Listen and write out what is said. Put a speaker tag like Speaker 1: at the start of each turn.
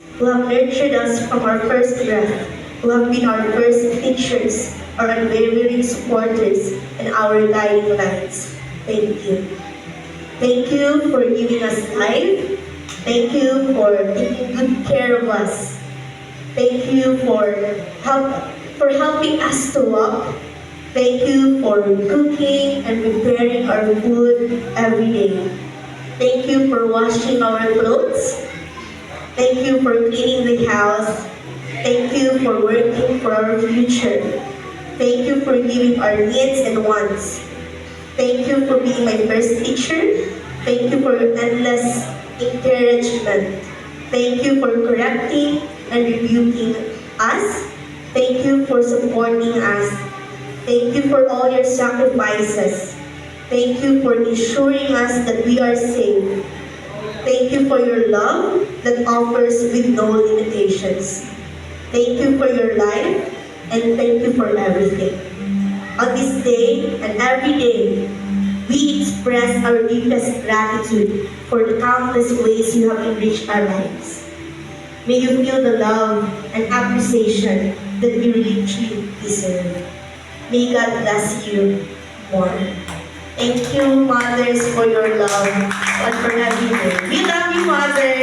Speaker 1: who have nurtured us from our first breath, who have been our first teachers, our unwavering supporters, and our guiding lights. Thank you. Thank you for giving us life. Thank you for taking good care of us. Thank you for helping us to walk. Thank you for cooking and preparing our food every day. Thank you for washing our clothes. Thank you for cleaning the house. Thank you for working for our future. Thank you for giving our needs and wants. Thank you for being my first teacher. Thank you for your endless encouragement. Thank you for correcting and rebuking us. Thank you for supporting us. Thank you for all your sacrifices. Thank you for ensuring us that we are safe. Thank you for your love that offers with no limitations. Thank you for your life, and thank you for everything. On this day and every day, we express our deepest gratitude for the countless ways you have enriched our lives. May you feel the love and appreciation that you richly deserve. May God bless you more. Thank you, mothers, for your love and for everything. We love you, mothers.